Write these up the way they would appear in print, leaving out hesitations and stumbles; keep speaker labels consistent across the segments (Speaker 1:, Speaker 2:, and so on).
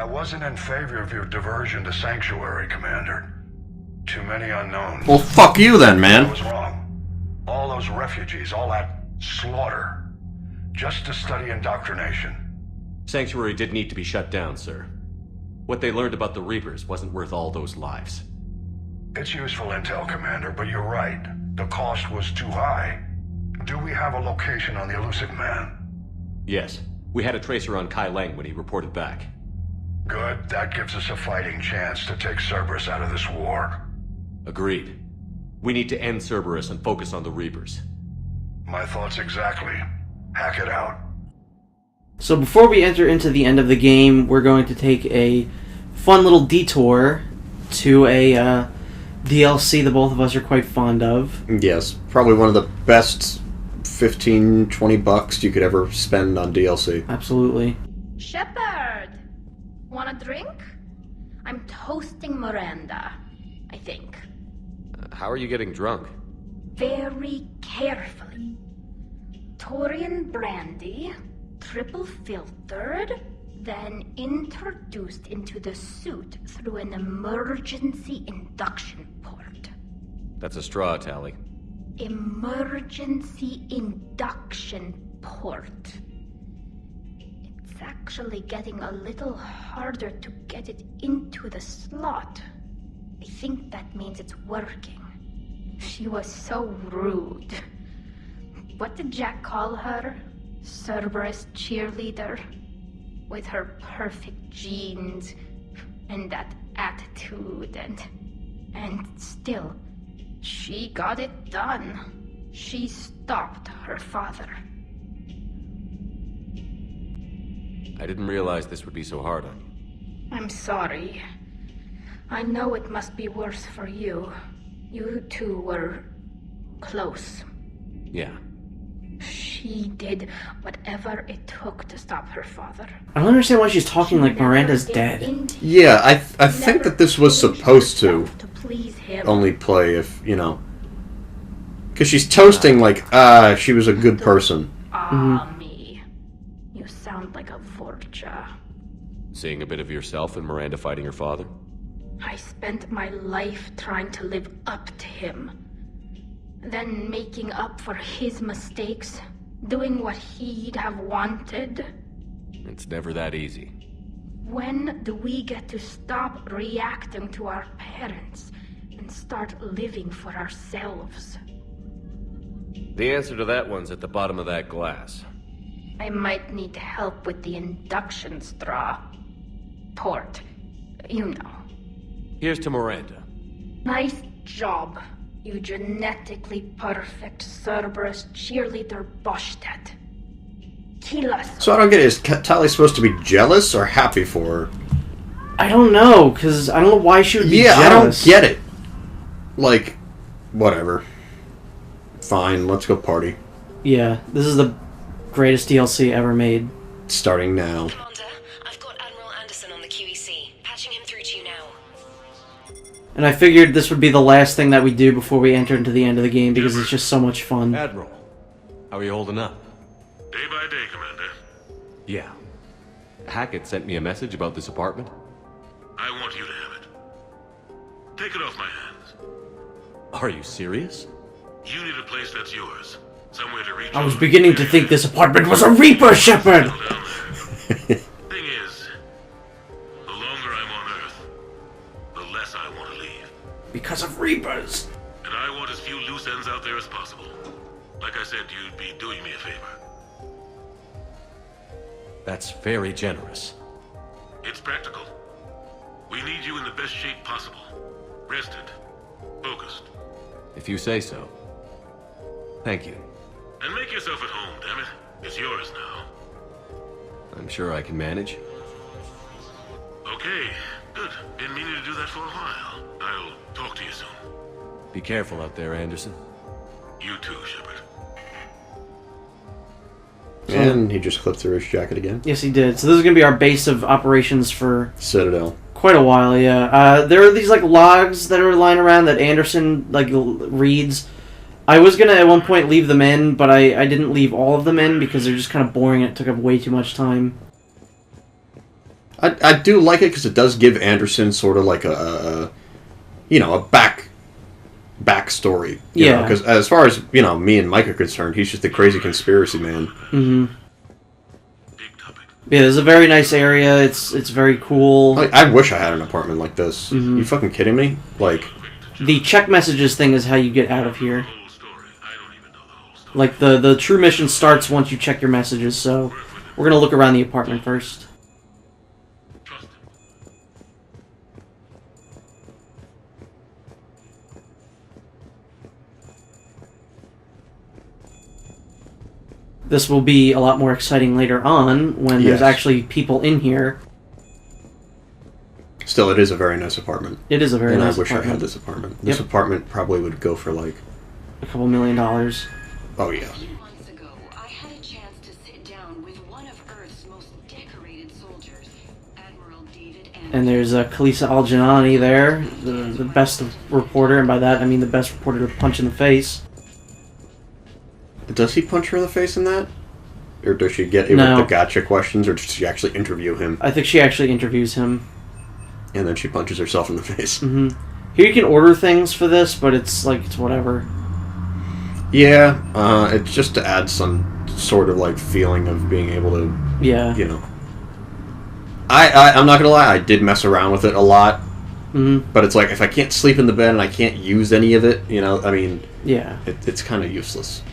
Speaker 1: I wasn't in favor of your diversion to Sanctuary, Commander. Too many unknowns.
Speaker 2: Well, fuck you then,
Speaker 1: I
Speaker 2: man.
Speaker 1: was wrong. All those refugees, all that slaughter, just to study indoctrination.
Speaker 3: Sanctuary did need to be shut down, sir. What they learned about the Reapers wasn't worth all those lives.
Speaker 1: It's useful intel, Commander, but you're right. The cost was too high. Do we have a location on the elusive man?
Speaker 3: Yes, we had a tracer on Kai Lang when he reported back.
Speaker 1: Good. That gives us a fighting chance to take Cerberus out of this war.
Speaker 3: Agreed. We need to end Cerberus and focus on the Reapers.
Speaker 1: My thoughts exactly. Hack it out.
Speaker 4: So before we enter into the end of the game, we're going to take a fun little detour to a DLC that both of us are quite fond of.
Speaker 2: Yes, probably one of the best 15, 20 bucks you could ever spend on DLC.
Speaker 4: Absolutely.
Speaker 5: Shepard! Want a drink? I'm toasting Miranda, I think.
Speaker 3: How are you getting drunk?
Speaker 5: Very carefully. Taurian brandy, triple filtered, then introduced into the suit through an emergency induction port.
Speaker 3: That's a straw, Tally.
Speaker 5: Emergency induction port. It's actually getting a little harder to get it into the slot. I think that means it's working. She was so rude. What did Jack call her? Cerberus cheerleader? With her perfect genes and that attitude and still, she got it done. She stopped her father.
Speaker 3: I didn't realize this would be so hard on you.
Speaker 5: I'm sorry. I know it must be worse for you. You two were close.
Speaker 3: Yeah.
Speaker 5: She did whatever it took to stop her father.
Speaker 4: I don't understand why she's talking like Miranda's dead.
Speaker 2: Yeah, I think that this was supposed to
Speaker 5: please him.
Speaker 2: only play if, you know... Because she's toasting like, she was a good person.
Speaker 5: Me. You sound like a Vorcha.
Speaker 3: Seeing a bit of yourself in Miranda fighting her father?
Speaker 5: I spent my life trying to live up to him. Then making up for his mistakes, doing what he'd have wanted.
Speaker 3: It's never that easy.
Speaker 5: When do we get to stop reacting to our parents and start living for ourselves?
Speaker 3: The answer to that one's at the bottom of that glass.
Speaker 5: I might need help with the induction straw. Port. You know.
Speaker 3: Here's to Miranda.
Speaker 5: Nice job, you genetically perfect Cerberus cheerleader Boschtet. Kill us.
Speaker 2: So I don't get it. Is Tali supposed to be jealous or happy for her?
Speaker 4: I don't know, because I don't know why she would be
Speaker 2: Yeah,
Speaker 4: jealous.
Speaker 2: I don't get it. Like, whatever. Fine, let's go party.
Speaker 4: Yeah, this is the greatest DLC ever made.
Speaker 2: Starting now.
Speaker 6: Commander, I've got Admiral Anderson on the QEC. Patching him through to you now.
Speaker 4: And I figured this would be the last thing that we do before we enter into the end of the game, because it's just so much fun.
Speaker 3: Admiral, how are you holding up?
Speaker 1: Day by day, Commander.
Speaker 3: Yeah. Hackett sent me a message about this apartment.
Speaker 1: I want you to have it. Take it off my hands.
Speaker 3: Are you serious?
Speaker 1: You need a place that's yours. Somewhere to reach.
Speaker 4: I was beginning to think this apartment was a Reaper, Shepard!
Speaker 1: Thing is, the longer I'm on Earth, the less I want to leave.
Speaker 4: Because of Reapers!
Speaker 1: And I want as few loose ends out there as possible. Like I said, you'd be doing me a favor.
Speaker 3: That's very generous.
Speaker 1: It's practical. We need you in the best shape possible. Rested. Focused.
Speaker 3: If you say so. Thank you.
Speaker 1: And make yourself at home, damn it. It's yours now.
Speaker 3: I'm sure I can manage.
Speaker 1: Okay, good. Been meaning to do that for a while. I'll talk to you soon.
Speaker 3: Be careful out there, Anderson.
Speaker 1: You too, Shepard.
Speaker 2: And he just clipped through his jacket again.
Speaker 4: Yes, he did. So this is going to be our base of operations for
Speaker 2: Citadel.
Speaker 4: quite a while, yeah. There are these, like, logs that are lying around that Anderson, like, reads. I was going to, at one point, leave them in, but I didn't leave all of them in because they're just kind of boring and it took up way too much time.
Speaker 2: I do like it because it does give Anderson sort of like a backstory.
Speaker 4: Yeah.
Speaker 2: Because as far as, me and Mike are concerned, he's just a crazy conspiracy man.
Speaker 4: Mm-hmm. Yeah, it's a very nice area. It's very cool.
Speaker 2: I wish I had an apartment like this.
Speaker 4: Mm-hmm.
Speaker 2: You fucking kidding me? Like,
Speaker 4: the check messages thing is how you get out of here. Like, the true mission starts once you check your messages, so we're gonna look around the apartment first. This will be a lot more exciting later on when there's actually people in here.
Speaker 2: Still, it is a very nice apartment.
Speaker 4: It is a very nice
Speaker 2: apartment. And I wish I had this apartment. This apartment probably would go for like...
Speaker 4: a couple $1 million.
Speaker 2: Oh, yeah.
Speaker 6: A few months ago, I had a chance to sit down with one of Earth's most decorated soldiers, Admiral David Anderson.
Speaker 4: And there's Khaleesi Al-Janani there, the best reporter, and by that I mean the best reporter to punch in the face.
Speaker 2: Does he punch her in the face in that? Or does she get with the gotcha questions, or does she actually interview him?
Speaker 4: I think she actually interviews him.
Speaker 2: And then she punches herself in the face.
Speaker 4: Mm-hmm. Here you can order things for this, but it's whatever.
Speaker 2: Yeah, it's just to add some sort of like feeling of being able to, I'm not gonna lie, I did mess around with it a lot.
Speaker 4: Mm-hmm.
Speaker 2: But it's like, if I can't sleep in the bed and I can't use any of it,
Speaker 4: yeah,
Speaker 2: it's kind of useless.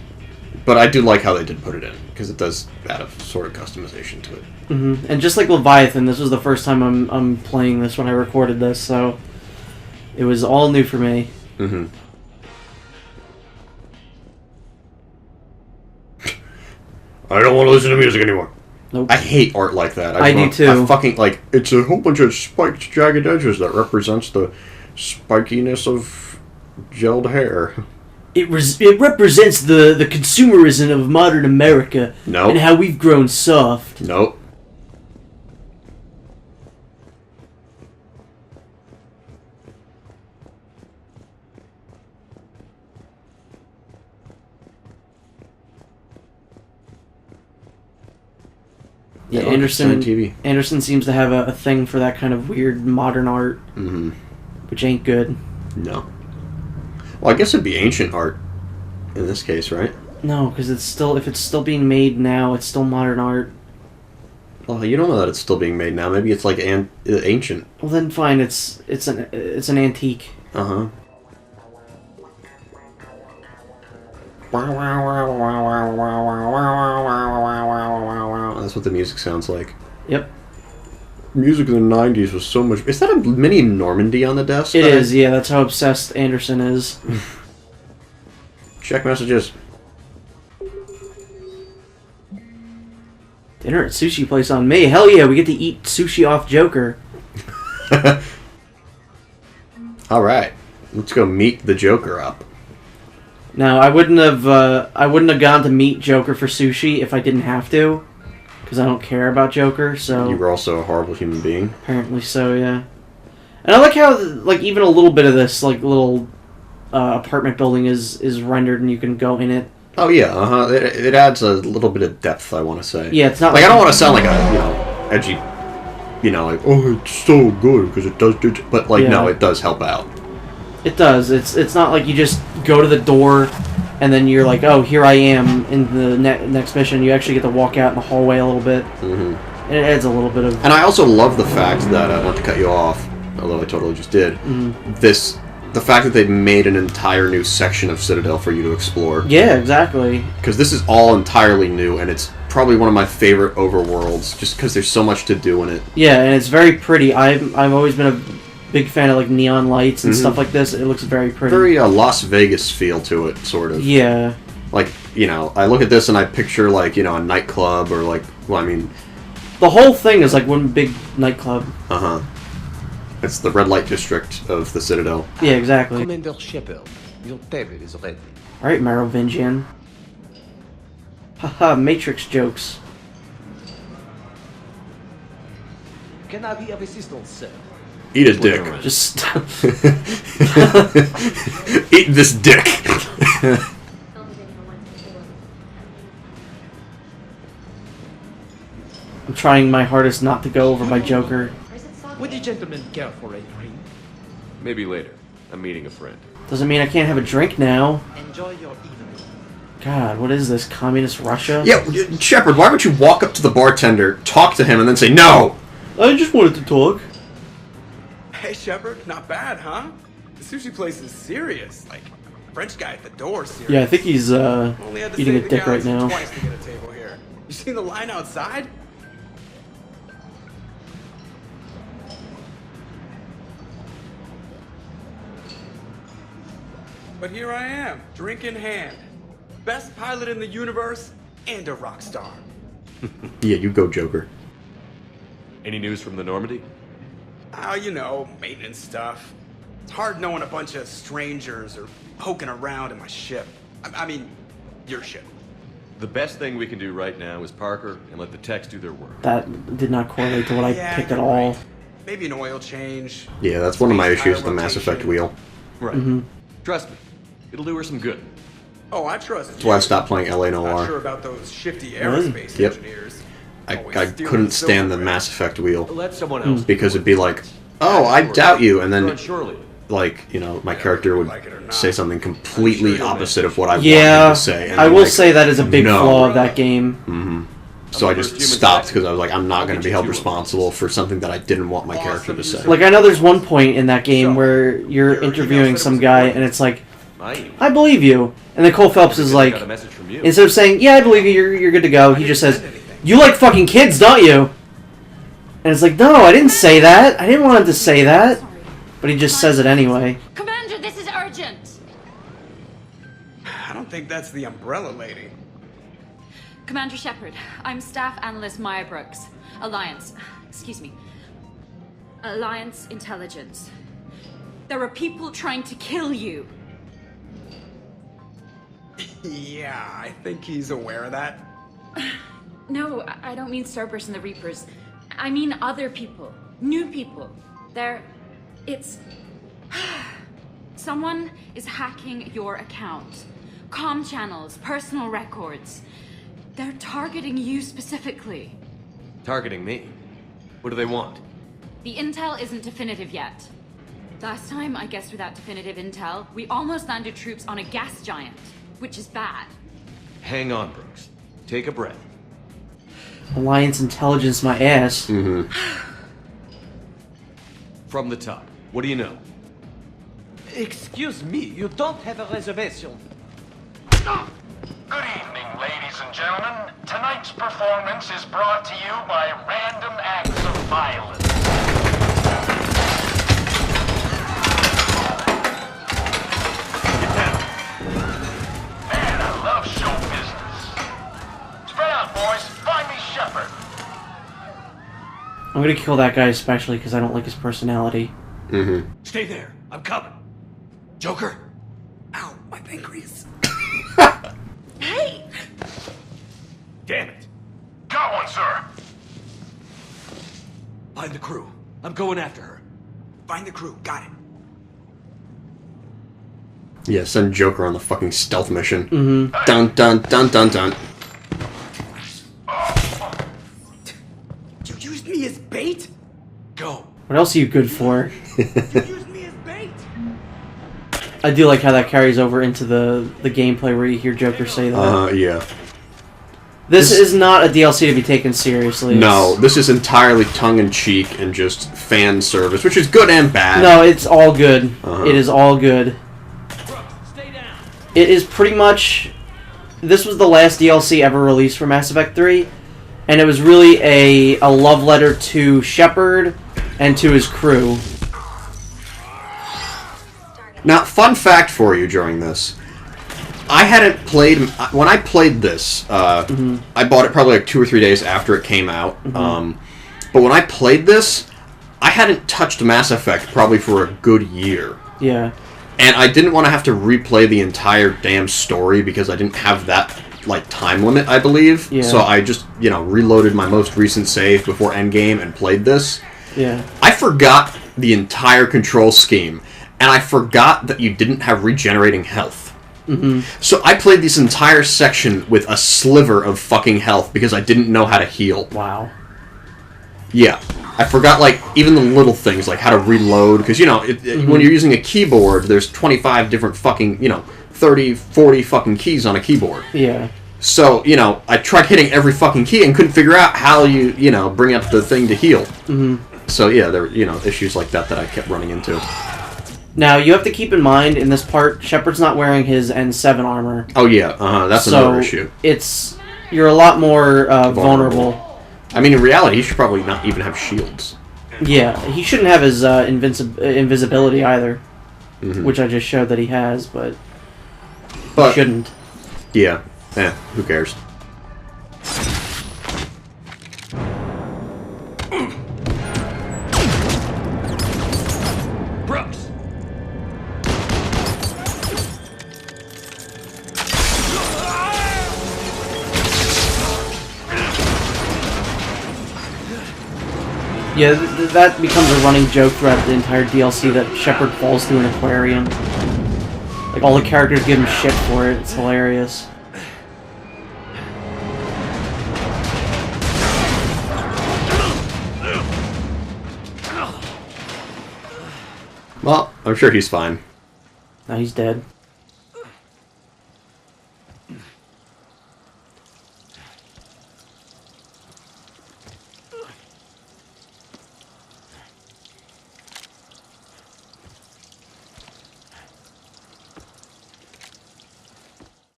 Speaker 2: But I do like how they did put it in, because it does add a sort of customization to it.
Speaker 4: Mm-hmm. And just like Leviathan, this was the first time I'm playing this when I recorded this, so it was all new for me.
Speaker 2: Mm-hmm. I don't want to listen to music anymore.
Speaker 4: Nope.
Speaker 2: I hate art like that.
Speaker 4: I do too.
Speaker 2: I fucking, like, it's a whole bunch of spiked, jagged edges that represents the spikiness of gelled hair.
Speaker 4: It represents the consumerism of modern America.
Speaker 2: Nope.
Speaker 4: And how we've grown soft.
Speaker 2: Nope.
Speaker 4: Yeah,
Speaker 2: look,
Speaker 4: Anderson.
Speaker 2: TV.
Speaker 4: Anderson seems to have a thing for that kind of weird modern art,
Speaker 2: Mm-hmm.
Speaker 4: which ain't good.
Speaker 2: No. Well, I guess it'd be ancient art in this case, right?
Speaker 4: No, because if it's still being made now, it's still modern art.
Speaker 2: Well, you don't know that it's still being made now. Maybe it's like ancient.
Speaker 4: Well, then fine. It's an antique.
Speaker 2: Uh huh. That's what the music sounds like.
Speaker 4: Yep.
Speaker 2: Music in the 90s was so much... Is that a mini Normandy on the desk?
Speaker 4: It is, yeah. That's how obsessed Anderson is.
Speaker 2: Check messages.
Speaker 4: Dinner at sushi place on me. Hell yeah, we get to eat sushi off Joker.
Speaker 2: Alright. Let's go meet the Joker up.
Speaker 4: Now, I wouldn't have gone to meet Joker for sushi if I didn't have to. Because I don't care about Joker, so...
Speaker 2: You were also a horrible human being.
Speaker 4: Apparently so, yeah. And I like how, like, even a little bit of this, like, little apartment building is rendered and you can go in it.
Speaker 2: Oh, yeah, uh-huh. It adds a little bit of depth, I want to say.
Speaker 4: Yeah, it's not
Speaker 2: like... I don't want to sound like a, edgy... like, oh, it's so good because it does do... But, like, no, it does help out.
Speaker 4: It does. It's not like you just go to the door and then you're like, oh, here I am in the next mission. You actually get to walk out in the hallway a little bit. Mm-hmm. And it adds a little bit of...
Speaker 2: And I also love the fact that, not to cut you off, although I totally just did, the fact that they've made an entire new section of Citadel for you to explore.
Speaker 4: Yeah, exactly.
Speaker 2: Because this is all entirely new, and it's probably one of my favorite overworlds, just because there's so much to do in it.
Speaker 4: Yeah, and it's very pretty. I've always been a big fan of like neon lights and stuff like this. It looks very pretty.
Speaker 2: Very Las Vegas feel to it, sort of.
Speaker 4: Yeah.
Speaker 2: Like, I look at this and I picture, like, a nightclub or, like, well, I mean...
Speaker 4: The whole thing is like one big nightclub.
Speaker 2: Uh-huh. It's the red light district of the Citadel.
Speaker 4: Yeah, exactly.
Speaker 7: Commander Shepard, your table is ready.
Speaker 4: Alright, Merovingian. Haha, Matrix jokes.
Speaker 7: Can I be of assistance, sir?
Speaker 2: Eat a dick.
Speaker 4: Just...
Speaker 2: Eat this dick.
Speaker 4: I'm trying my hardest not to go over my Joker.
Speaker 7: Would you gentlemen care for a drink?
Speaker 3: Maybe later. I'm meeting a friend.
Speaker 4: Doesn't mean I can't have a drink now.
Speaker 7: Enjoy your evening.
Speaker 4: God, what is this? Communist Russia?
Speaker 2: Yeah, Shepard, why would you walk up to the bartender, talk to him, and then say no?
Speaker 4: I just wanted to talk.
Speaker 8: Hey, Shepard, not bad, huh? The sushi place is serious. Like, French guy at the door serious.
Speaker 4: Yeah, I think he's
Speaker 8: Only had to
Speaker 4: eating
Speaker 8: save
Speaker 4: a
Speaker 8: the
Speaker 4: dick right
Speaker 8: galaxy
Speaker 4: now.
Speaker 8: twice to get a table here. You seen the line outside? But here I am, drink in hand. Best pilot in the universe and a rock star.
Speaker 2: Yeah, you go, Joker.
Speaker 3: Any news from the Normandy?
Speaker 8: Oh, you know, maintenance stuff. It's hard knowing a bunch of strangers or poking around in my ship. I mean, your ship.
Speaker 3: The best thing we can do right now is Parker and let the techs do their work.
Speaker 4: That did not correlate to what I
Speaker 8: Yeah,
Speaker 4: picked at
Speaker 8: you're
Speaker 4: all.
Speaker 8: right. Maybe an oil change.
Speaker 2: Yeah, that's one of my
Speaker 8: Space
Speaker 2: issues with the
Speaker 8: tire
Speaker 2: Mass Effect
Speaker 8: rotation.
Speaker 2: wheel.
Speaker 3: Right. Trust me. It'll do her some good.
Speaker 8: Oh, I trust
Speaker 2: That's why I stopped playing LA
Speaker 8: Not
Speaker 2: Noir.
Speaker 8: sure about those shifty
Speaker 4: Really?
Speaker 8: aerospace
Speaker 2: Yep.
Speaker 8: engineers.
Speaker 2: I
Speaker 8: Always stealing
Speaker 2: couldn't stand the
Speaker 8: silverware.
Speaker 2: Mass Effect wheel.
Speaker 7: Let someone else.
Speaker 2: Because it'd be like, oh, I doubt you, and then,
Speaker 3: Surely.
Speaker 2: like, you know, my character would
Speaker 8: like it or not.
Speaker 2: say something completely
Speaker 8: I'm sure you'll
Speaker 2: opposite of what I wanted
Speaker 4: Yeah,
Speaker 2: him to say. And
Speaker 4: I
Speaker 2: I'm
Speaker 4: will
Speaker 2: like,
Speaker 4: say that is a big
Speaker 2: no.
Speaker 4: flaw of that game.
Speaker 2: So I
Speaker 3: First
Speaker 2: just
Speaker 3: human
Speaker 2: stopped
Speaker 3: tech.
Speaker 2: because I was like, I'm not
Speaker 3: I'll
Speaker 2: going to
Speaker 3: get
Speaker 2: be
Speaker 3: you
Speaker 2: held
Speaker 3: 2
Speaker 2: responsible for something that I didn't want my character to say.
Speaker 4: Like, I know there's one point in that game where you're interviewing some guy, and it's like, I believe you. And then Cole Phelps is like,
Speaker 3: got a message from you.
Speaker 4: instead of saying, yeah, I believe you, you're good to go, he just says, you like fucking kids, don't you? And it's like, no, I didn't say that. I didn't want him to say that. But he just says it anyway.
Speaker 9: Commander, this is urgent!
Speaker 8: I don't think that's the umbrella lady.
Speaker 9: Commander Shepard, I'm Staff Analyst Maya Brooks. Alliance Intelligence. There are people trying to kill you.
Speaker 8: Yeah, I think he's aware of that.
Speaker 9: No, I don't mean Starburst and the Reapers. I mean other people. New people. Someone is hacking your account. Comm channels, personal records. They're targeting you specifically.
Speaker 3: Targeting me. What do they want?
Speaker 9: The intel isn't definitive yet. Last time, I guess without definitive intel, we almost landed troops on a gas giant, which is bad.
Speaker 3: Hang on, Brooks. Take a breath.
Speaker 4: Alliance Intelligence, my ass.
Speaker 3: From the top. What do you know?
Speaker 7: Excuse me, you don't have a reservation.
Speaker 10: Good evening, ladies and gentlemen. Tonight's performance is brought to you by Random Acts of Violence.
Speaker 3: Get down.
Speaker 10: Man, I love show business. Spread out, boys. Find me Shepard.
Speaker 4: I'm gonna kill that guy especially because I don't like his personality.
Speaker 3: Stay there. I'm coming. Joker?
Speaker 8: Ow, my pancreas.
Speaker 9: Hey!
Speaker 3: Damn it.
Speaker 10: Got one, sir.
Speaker 3: Find the crew. I'm going after her.
Speaker 8: Find the crew. Got it.
Speaker 2: Yeah, send Joker on the fucking stealth mission. Dun dun dun dun dun.
Speaker 8: You used me as bait?
Speaker 3: Go.
Speaker 4: What else are you good for?
Speaker 8: You used me as bait?
Speaker 4: I do like how that carries over into the gameplay where you hear Joker say that.
Speaker 2: Yeah.
Speaker 4: This is not a DLC to be taken seriously.
Speaker 2: No, this is entirely tongue-in-cheek and just fan service, which is good and bad.
Speaker 4: No, it's all good. It is all good.
Speaker 7: Stay down.
Speaker 4: It is pretty much... This was the last DLC ever released for Mass Effect 3, and it was really a love letter to Shepard and to his crew.
Speaker 2: Now, fun fact for you during this. I hadn't played... When I played this, I bought it probably like 2 or 3 days after it came out. But when I played this, I hadn't touched Mass Effect probably for a good year.
Speaker 4: Yeah.
Speaker 2: And I didn't want to have to replay the entire damn story because I didn't have that, like, time limit, I believe.
Speaker 4: Yeah.
Speaker 2: So I just, you know, reloaded my most recent save before Endgame and played this.
Speaker 4: Yeah.
Speaker 2: I forgot the entire control scheme, and I forgot that you didn't have regenerating health. So I played this entire section with a sliver of fucking health because I didn't know how to heal.
Speaker 4: Wow.
Speaker 2: Yeah. I forgot, like, even the little things, like how to reload, because, you know, when you're using a keyboard, there's 25 different fucking, 30, 40 fucking keys on a keyboard.
Speaker 4: Yeah.
Speaker 2: So, I tried hitting every fucking key and couldn't figure out how you, bring up the thing to heal. So, yeah, there were, issues like that I kept running into.
Speaker 4: Now, you have to keep in mind, in this part, Shepard's not wearing his N7 armor.
Speaker 2: Oh, yeah, that's another issue.
Speaker 4: You're a lot more vulnerable.
Speaker 2: I mean, in reality, he should probably not even have shields.
Speaker 4: Yeah, he shouldn't have his invisibility either, which I just showed that he has, but he shouldn't.
Speaker 2: Yeah, who cares?
Speaker 7: Brooks!
Speaker 4: Yeah, that becomes a running joke throughout the entire DLC that Shepard falls through an aquarium. Like, all the characters give him shit for it. It's hilarious.
Speaker 2: Well, I'm sure he's fine.
Speaker 4: Now he's dead.